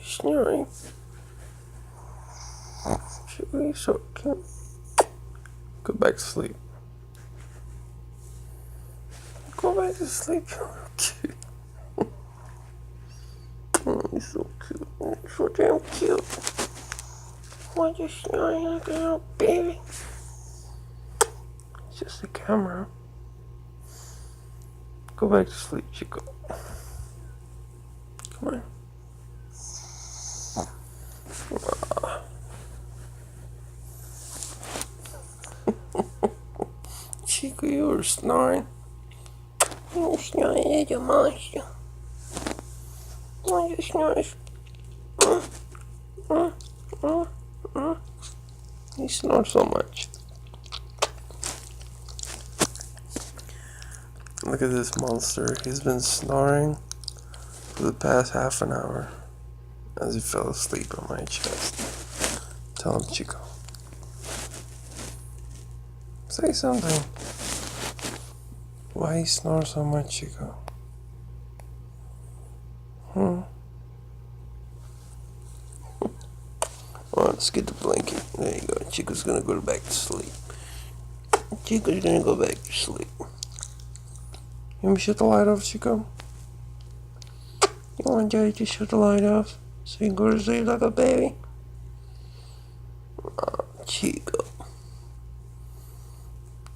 Snoring. Chico, so cute. Go back to sleep. Go back to sleep. Cute. Oh, he's so cute. He's so damn cute. Why are you snoring like a little baby? It's just the camera. Go back to sleep, Chico. Come on. Chico, you were snoring. You were snoring at your monster. Why you snoring? He snores so much. Look at this monster. He's been snoring for the past half an hour as he fell asleep on my chest. Tell him, Chico. Say something. Why he snores so much, Chico? Well, let's get the blanket. There you go. Chico's gonna go back to sleep. Chico's gonna go back to sleep. You want me to shut the light off, Chico? You want Daddy to shut the light off so you can go to sleep like a baby? Oh, Chico.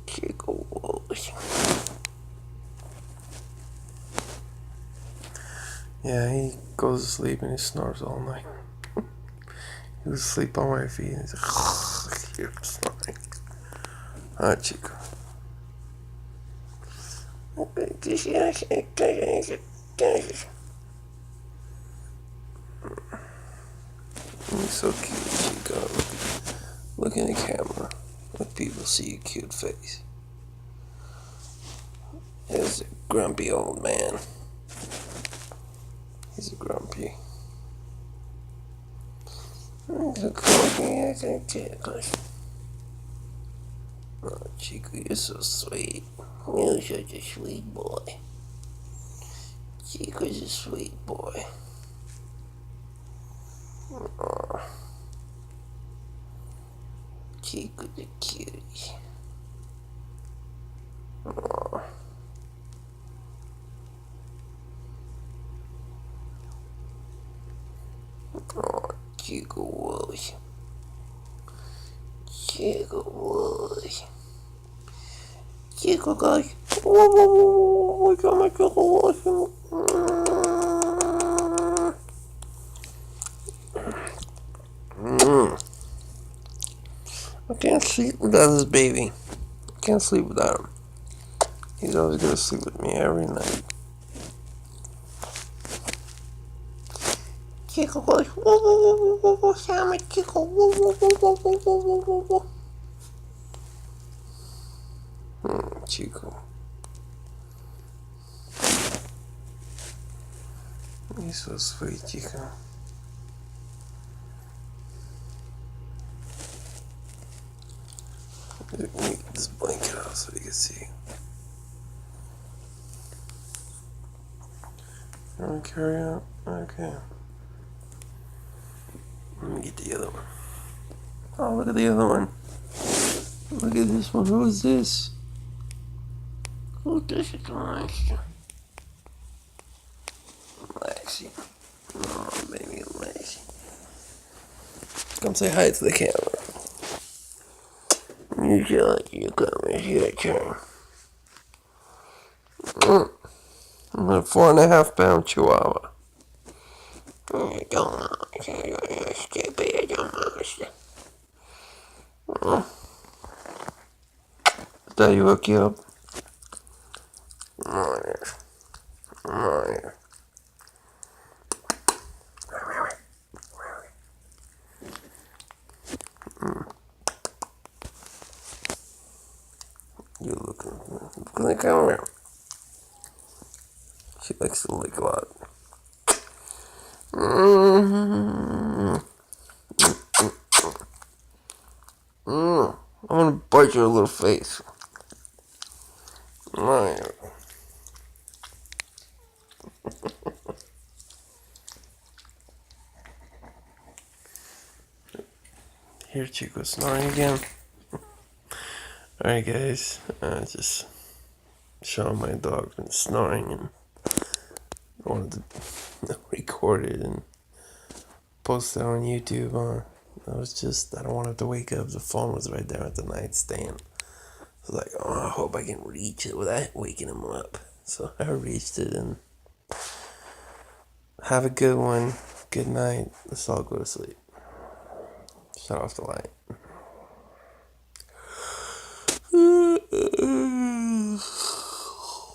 Chico. Yeah, he goes to sleep and he snores all night. He was asleep on my feet and he's like, snoring. Ah, Chico. He's so cute, Chico. Look in the camera. Let people see your cute face. There's a grumpy old man. He's a grumpy. Oh, Chico, you're so sweet. You're such a sweet boy. Chico's a sweet boy. Oh. Chico's a cutie. Oh. Oh, Chico was. Chico was. Chico goes. Oh, my Chico was. I can't sleep without this baby. I can't sleep without him. He's always gonna sleep with me every night. Chico goes, whoa, whoa, whoa, whoa, whoa, whoa, Sammy, Chico, whoa, whoa, whoa, whoa, whoa, whoa, whoa, whoa, whoa. Chico. You're so sweet, Chico. Let me get this blanket off so you can see. You want to carry out? Okay. Let me get the other one. Oh, look at the other one. Look at this one. Who is this? Oh, this is Lexi. Lexi. Oh, baby Lexi. Come say hi to the camera. You feel like you come. It's your turn. I'm a 4.5 pound chihuahua. Don't you're stupid, Did you hook you up? You look in the camera. She likes to lick a lot. I'm gonna bite your little face. Here, Chico snoring again. Alright, guys. Just showing my dog been snoring, and I wanted to record it and post it on YouTube. I don't want to have to wake up. The phone was right there at the nightstand. I was like, oh, I hope I can reach it without waking him up. So I reached it, and have a good one. Good night. Let's all go to sleep. Shut off the light.